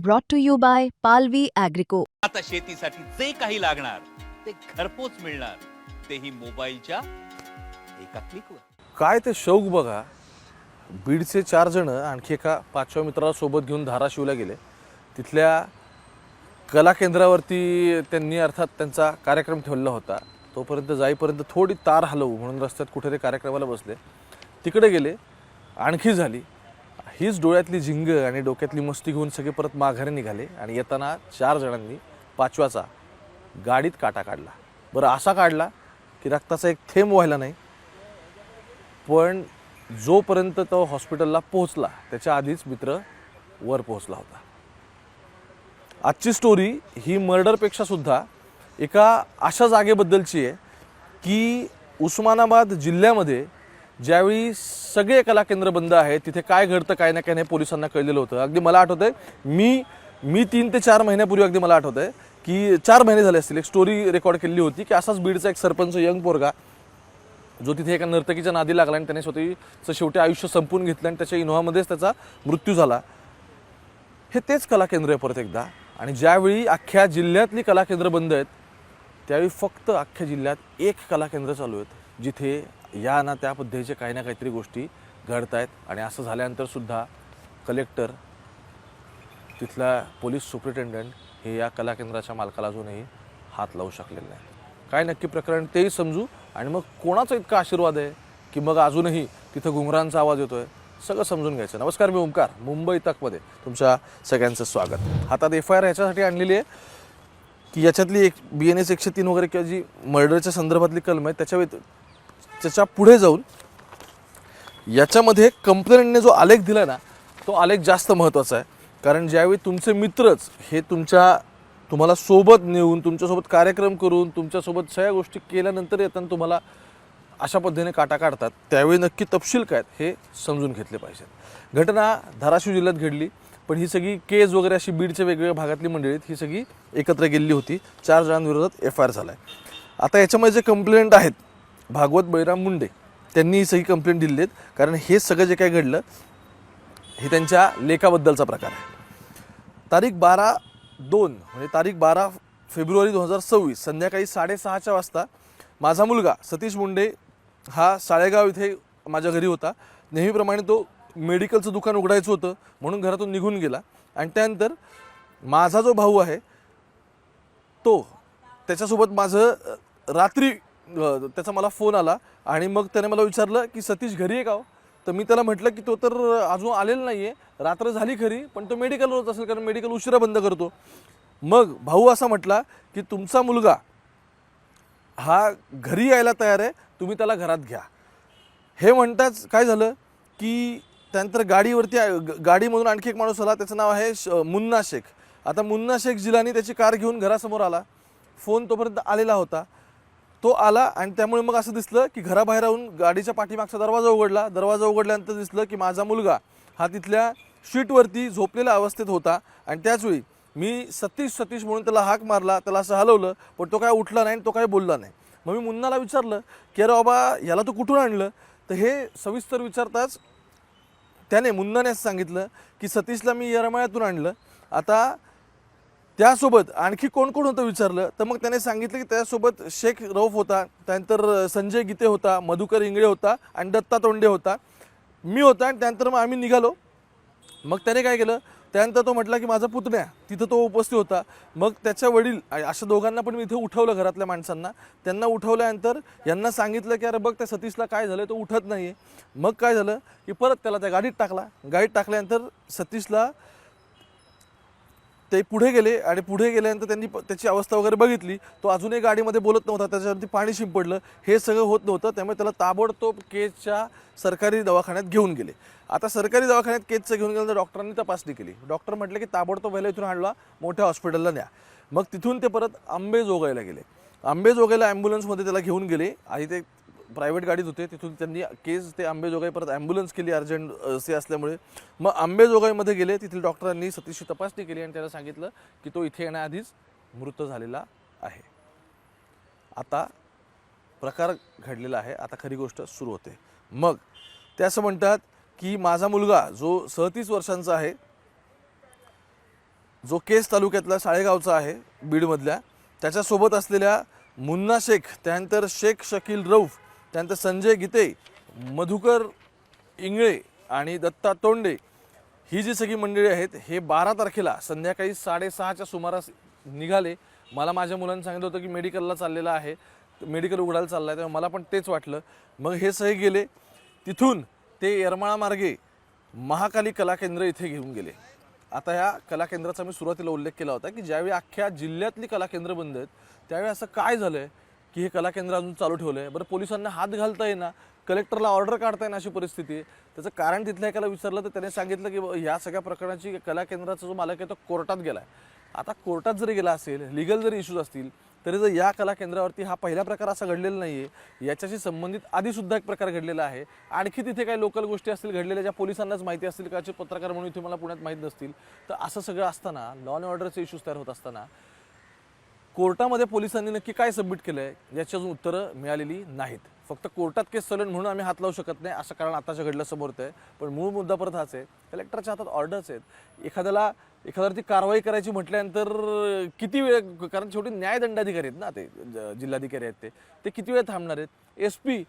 brought to you by Palvi Agrico. आता शेतीसाठी जे काही लागणार ते घरपोच मिळणार, तेही मोबाईलच्या एका क्लिकवर. काय ते शौक बघा. बीडचे 4 जण आणखी एका 5व्या मित्राला सोबत घेऊन धाराशिवला गेले. तिथल्या कला केंद्रावरती त्यांनी अर्थात त्यांचा कार्यक्रम ठेवला होता. तोपर्यंत जाईपर्यंत थोडी तार हलवू म्हणून रस्त्यात कुठेतरी कार्यक्रमाला बसले. तिकडे गेले, आणखी झाली. हीच डोळ्यातली झिंग आणि डोक्यातली मस्ती घेऊन सगळे परत माघारी निघाले आणि येताना 4 जणांनी 5व्याचा गाडीत काटा काढला. बरं असा काढला की रक्ताचा एक थेंब व्हायला नाही, पण जोपर्यंत तो हॉस्पिटलला पोहोचला त्याच्या आधीच मित्र वर पोहोचला होता. आजची स्टोरी ही मर्डरपेक्षा सुद्धा एका अशा जागेबद्दलची आहे की उस्मानाबाद जिल्ह्यामध्ये ज्यावेळी सगळे कला केंद्र बंद आहे तिथे काय घडतं काय ना काय नाही पोलिसांना कळलेलं होतं. अगदी मला आठवतंय मी 3 ते 4 महिन्यापूर्वी अगदी मला आठवतंय की 4 महिने झाले असतील एक स्टोरी रेकॉर्ड केलेली होती की असाच बीडचा एक सरपंच यंग पोरगा जो तिथे एका नर्तकीच्या नादी लागला आणि त्याने स्वतःचं शेवटी आयुष्य संपून घेतलं आणि त्याच्या इनोव्हामध्येच त्याचा मृत्यू झाला. हे तेच कला केंद्र आहे परत एकदा. आणि ज्यावेळी अख्ख्या जिल्ह्यातली कला केंद्र बंद आहेत त्यावेळी फक्त अख्ख्या जिल्ह्यात एक कला केंद्र चालू आहेत जिथे या ना त्या पद्धतीचे काही ना काहीतरी गोष्टी घडत आहेत. आणि असं झाल्यानंतर सुद्धा कलेक्टर, तिथला पोलीस सुपरिटेंडंट हे या कला केंद्राच्या मालकाला अजूनही हात लावू शकलेले नाही. काय नक्की प्रकरण तेही समजू आणि मग कोणाचा इतका आशीर्वाद आहे की मग अजूनही तिथं घुंगरांचा आवाज येतोय, सगळं समजून घ्यायचं. नमस्कार, मी ओमकार, मुंबई तकमध्ये तुमच्या सगळ्यांचं स्वागत. हातात FIR ह्याच्यासाठी आणलेली आहे की याच्यातली एक BNS 103 वगैरे किंवा जी मर्डरच्या संदर्भातली कलम आहे त्याच्या पुढे जाऊन याच्यामध्ये कंप्लेंटने जो आलेख दिला ना तो आलेख जास्त महत्त्वाचा आहे. कारण ज्यावेळी तुमचे मित्रच हे तुम्हाला सोबत नेऊन तुमच्यासोबत कार्यक्रम करून तुमच्यासोबत सगळ्या गोष्टी केल्यानंतर येताना तुम्हाला अशा पद्धतीने काटा काढतात त्यावेळी नक्की तपशील काय हे समजून घेतले पाहिजेत. घटना धाराशिव जिल्ह्यात घडली, पण ही सगळी केस वगैरे अशी बीडच्या वेगवेगळ्या भागातली मंडळी ही सगळी एकत्र गेलेली होती. 4 जणांविरोधात FIR झाला आहे. आता याच्यामध्ये जे कंप्लेंट आहेत भागवत बळीराम मुंडे त्यांनी ही सगळी कंप्लेंट दिलेली आहेत. कारण हे सगळं जे काय घडलं हे त्यांच्या लेखाबद्दलचा प्रकार आहे. तारीख 12/2 म्हणजे तारीख 12 फेब्रुवारी 2026 संध्याकाळी 6:30 वाजता माझा मुलगा सतीश मुंडे हा साळेगाव इथे माझ्या घरी होता. नेहमीप्रमाणे तो मेडिकलचं दुकान उघडायचं होतं म्हणून घरातून निघून गेला. आणि त्यानंतर माझा जो भाऊ आहे तो त्याच्यासोबत माझं रात्री त्याचा मला फोन आला आणि मग त्याने मला विचारलं की सतीश घरी आहे का हो. तर मी त्याला म्हटलं की तो तर अजून आलेला नाही आहे, रात्र झाली खरी पण तो मेडिकलवरच असेल कारण मेडिकल उशिरा बंद करतो. मग भाऊ असा म्हटला की तुमचा मुलगा हा घरी यायला तयार आहे, तुम्ही त्याला घरात घ्या. हे म्हणताच काय झालं की त्यानंतर गाडीमधून आणखी एक माणूस आला, त्याचं नाव आहे मुन्ना शेख. आता मुन्ना शेख जिलानी त्याची कार घेऊन घरासमोर आला. फोन तोपर्यंत आलेला होता. तो आला आणि त्यामुळे मग असं दिसलं की घराबाहेर राहून गाडीच्या पाठीमागचा दरवाजा उघडला. दरवाजा उघडल्यानंतर दिसलं की माझा मुलगा हा तिथल्या शीटवरती झोपलेल्या अवस्थेत होता. आणि त्याचवेळी मी सतीश म्हणून त्याला हाक मारला, त्याला असं हलवलं पण तो काय उठला नाही आणि तो काय बोलला नाही. मग मी मुन्नाला विचारलं की अरे बाबा याला तू कुठून आणलं. तर हे सविस्तर विचारताच मुन्नाने असं सांगितलं की सतीशला मी येरमाळ्यातून आणलं. आता त्यासोबत आणखी कोण कोण होतं विचारलं तर मग त्याने सांगितलं की त्यासोबत शेख रौफ होता, त्यानंतर संजय गीते होता, मधुकर इंगळे होता आणि दत्ता तोंडे होता, मी होता. आणि त्यानंतर मग आम्ही निघालो. मग त्याने काय केलं, त्यानंतर तो म्हटला की माझा पुतण्या तिथं तो उपस्थित होता. मग त्याच्या वडील अशा दोघांना पण मी इथे उठवलं, घरातल्या माणसांना. त्यांना उठवल्यानंतर यांना सांगितलं की अरे बघ त्या सतीशला काय झालं, तो उठत नाही आहे. मग काय झालं की परत त्याला त्या गाडीत टाकला. गाडीत टाकल्यानंतर सतीशला ते पुढे गेले आणि पुढे गेल्यानंतर त्यांनी त्याची अवस्था वगैरे बघितली. तो अजूनही गाडीमध्ये बोलत नव्हता, त्याच्यावरती पाणी शिंपडलं. हे सगळं होत नव्हतं, त्यामुळे त्याला ताबडतोब केजच्या सरकारी दवाखान्यात घेऊन गेले. आता सरकारी दवाखान्यात केजचं घेऊन गेल्यानंतर डॉक्टरांनी तपासणी केली. डॉक्टर म्हटले की ताबडतोब व्हायला इथून आणला, मोठ्या हॉस्पिटलला न्या. मग तिथून ते परत अंबेजोगाईला गेले. अंबेजोगाईला ॲम्ब्युलन्समध्ये त्याला घेऊन गेले. आणि ते प्रायव्हेट गाडीत होते, तिथून त्यांनी केस ते अंबेजोगाई परत ॲम्ब्युलन्स केली अर्जंट असे असल्यामुळे. मग अंबेजोगाईमध्ये गेले. तिथील डॉक्टरांनी सतीशची तपासणी केली आणि त्याला सांगितलं की तो इथे येण्याआधीच मृत झालेला आहे. आता प्रकार घडलेला आहे, आता खरी गोष्ट सुरू होते. मग ते असं म्हणतात की माझा मुलगा जो 37 वर्षांचा आहे जो केस तालुक्यातला साळेगावचा आहे बीडमधल्या, त्याच्यासोबत असलेल्या मुन्ना शेख, त्यानंतर शेख शकील रऊफ, त्यानंतर संजय गीते, मधुकर इंगळे आणि दत्ता तोंडे, ही जी सगळी मंडळी आहेत हे 12 तारखेला संध्याकाळी 6:30च्या सुमारास निघाले. मला माझ्या मुलांनी सांगितलं होतं की मेडिकलला चाललेला आहे, मेडिकल उघडायला चालला आहे, तेव्हा मला पण तेच वाटलं. मग हे सगळे गेले. तिथून ते येरमाळा मार्गे महाकाली कला केंद्र इथे घेऊन गेले. आता ह्या कला केंद्राचा मी सुरुवातीला उल्लेख केला होता की ज्यावेळी अख्ख्या जिल्ह्यातली कला केंद्र बंद आहेत त्यावेळी असं काय झालं आहे की हे कला केंद्र अजून चालू ठेवलं आहे. बरं, पोलिसांना हात घालता येईना, कलेक्टरला ऑर्डर काढता येईना अशी परिस्थिती आहे. त्याचं कारण तिथल्या एकाला विचारलं तर त्याने सांगितलं की ह्या सगळ्या प्रकरणाची कला केंद्राचा जो मालक आहे तो कोर्टात गेला आहे. आता कोर्टात जरी गेला असेल, लिगल जरी इश्यूज असतील, तरी जर या कला केंद्रावरती हा पहिला प्रकार असा घडलेला नाही आहे, याच्याशी संबंधित आधीसुद्धा एक प्रकार घडलेला आहे. आणखी तिथे काही लोकल गोष्टी असतील घडलेल्या ज्या पोलिसांनाच माहिती असतील, का पत्रकार म्हणून इथे मला पुण्यात माहीत नसतील. तर असं सगळं असताना, लॉ अँड ऑर्डरचे इश्यूज तयार होत असताना कोर्टामध्ये पोलिसांनी नक्की काय सबमिट केलं आहे याची अजून उत्तरं मिळालेली नाहीत. फक्त कोर्टात केस चालू म्हणून आम्ही हात लावू शकत नाही असं कारण आताच्या घडलं समोर आहे. पण मूळ मुद्दा परत हाच आहे, कलेक्टरच्या हातात ऑर्डर्स आहेत. एखाद्यावरती कारवाई करायची म्हटल्यानंतर किती वेळ, कारण शेवटी न्यायदंडाधिकारी आहेत ना, ते जिल्हाधिकारी आहेत, ते किती वेळ थांबणार आहेत. SP,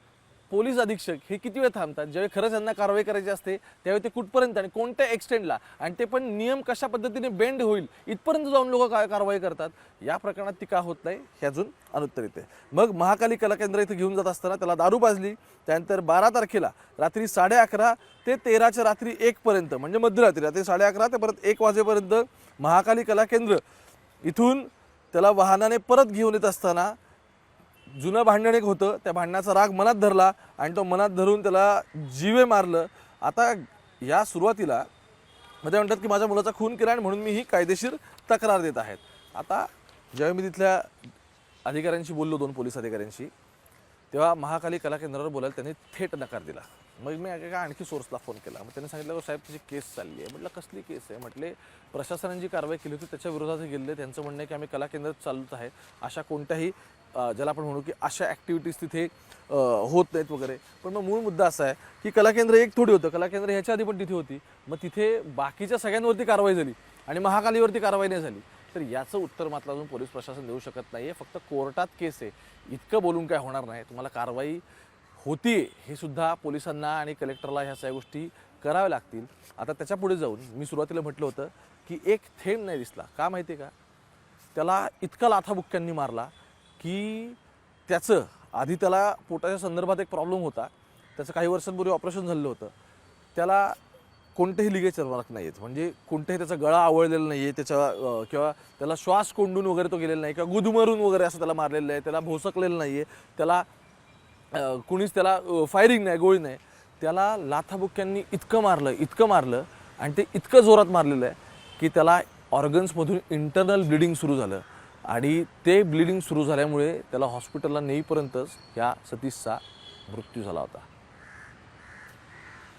पोलीस अधीक्षक हे किती वेळ थांबतात. ज्यावेळी खरंच यांना कारवाई करायची असते त्यावेळी ते कुठपर्यंत आणि कोणत्या एक्सटेंडला, आणि ते पण नियम कशा पद्धतीने बेंड होईल इथपर्यंत जाऊन लोक काय कारवाई करतात. या प्रकरणात ती का होत नाही हे अजून अनुत्तरित आहे. मग महाकाली कला केंद्र इथे घेऊन जात असताना त्याला दारू पाजली. त्यानंतर 12 तारखेला रात्री 11:30 ते 13च्या रात्री 1 पर्यंत, म्हणजे मध्यरात्री रात्री 11:30 ते परत 1 वाजेपर्यंत महाकाली कला केंद्र इथून त्याला वाहनाने परत घेऊन येत असताना जुनं भांडण एक होतं, त्या भांडणाचा राग मनात धरला आणि तो मनात धरून त्याला जीवे मारलं. आता या सुरुवातीला मध्ये म्हणतात की माझ्या मुलाचा खून केला आणि म्हणून मी ही कायदेशीर तक्रार देत आहेत. आता जेव्हा मी तिथल्या अधिकाऱ्यांशी बोललो, 2 पोलीस अधिकाऱ्यांशी, तेव्हा महाकाली कला केंद्रावर बोलायला त्यांनी थेट नकार दिला. मग मी आणखी सोर्सला फोन केला. मग त्यांनी सांगितलं साहेब त्याची केस चालली आहे. म्हटलं कसली केस आहे. म्हटले प्रशासनाने जी कारवाई केली होती त्याच्या विरोधात गेले. त्यांचं म्हणणं आहे की आम्ही कला केंद्रात चालूच आहे, अशा कोणत्याही ज्याला आपण म्हणू की अशा ॲक्टिव्हिटीज तिथे होत नाहीत वगैरे. पण मग मूळ मुद्दा असा आहे की कला केंद्र एक थोडी होतं, कला केंद्र ह्याच्या आधी पण तिथे होती. मग तिथे बाकीच्या सगळ्यांवरती कारवाई झाली आणि महाकालीवरती कारवाई नाही झाली. तर याचं उत्तर मात्र अजून पोलीस प्रशासन देऊ शकत नाही आहे. फक्त कोर्टात केस आहे इतकं बोलून काय होणार नाही. तुम्हाला कारवाई होती हे सुद्धा पोलिसांना आणि कलेक्टरला ह्या सगळ्या गोष्टी कराव्या लागतील. आता त्याच्या पुढे जाऊन मी सुरुवातीला म्हटलं होतं की एक थेंब नाही दिसला. का माहिती आहे का, त्याला इतका लाथाबुक्क्यांनी मारला की त्याचं आधी त्याला पोटाच्या संदर्भात एक प्रॉब्लेम होता, त्याचं काही वर्षांपूर्वी ऑपरेशन झालं होतं. त्याला कोणतेही लिगेचर मार्क नाही आहेत, म्हणजे कोणतेही त्याचा गळा आवळलेला नाही आहे, त्याच्या किंवा त्याला श्वास कोंडून वगैरे तो गेलेला नाही, किंवा गुदमरून वगैरे असं त्याला मारलेलं आहे, त्याला भोसकलेलं नाही आहे, त्याला कुणीच त्याला फायरिंग नाही, गोळी नाही. त्याला लाथाबुक्क्यांनी इतकं मारलं आणि ते इतकं जोरात मारलेलं आहे की त्याला ऑर्गन्समधून इंटरनल ब्लिडिंग सुरू झालं आणि ते ब्लिडिंग सुरू झाल्यामुळे त्याला हॉस्पिटलला नेईपर्यंतच ह्या सतीशचा मृत्यू झाला होता.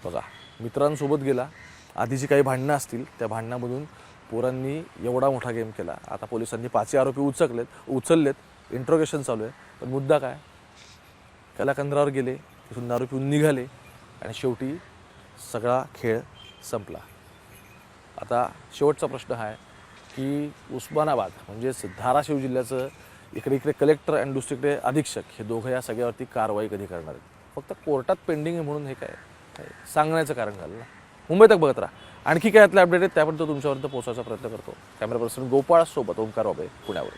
बघा, मित्रांसोबत गेला, आधीची काही भांडणं असतील त्या भांडणामधून पोरांनी एवढा मोठा गेम केला. आता पोलिसांनी 5 आरोपी उचललेत, इंट्रोगेशन चालू आहे. पण मुद्दा काय, कला केंद्रावर गेले, तिथून दारू पिऊन निघाले आणि शेवटी सगळा खेळ संपला. आता शेवटचा प्रश्न हा आहे की उस्मानाबाद म्हणजेच धाराशिव जिल्ह्याचं इकडे कलेक्टर आणि दुसरीकडे अधीक्षक हे दोघं या सगळ्यावरती कारवाई कधी करणार आहेत. फक्त कोर्टात पेंडिंग आहे म्हणून हे काय सांगण्याचं कारण झालं ना. मुंबई तक बघत राहा. आणखी काय यातले अपडेट आहेत त्यापर्यंत तुमच्यापर्यंत पोहोचायचा प्रयत्न करतो. कॅमेरा पर्सन गोपाळ सोबत ओंकार बाबे, पुण्यावर.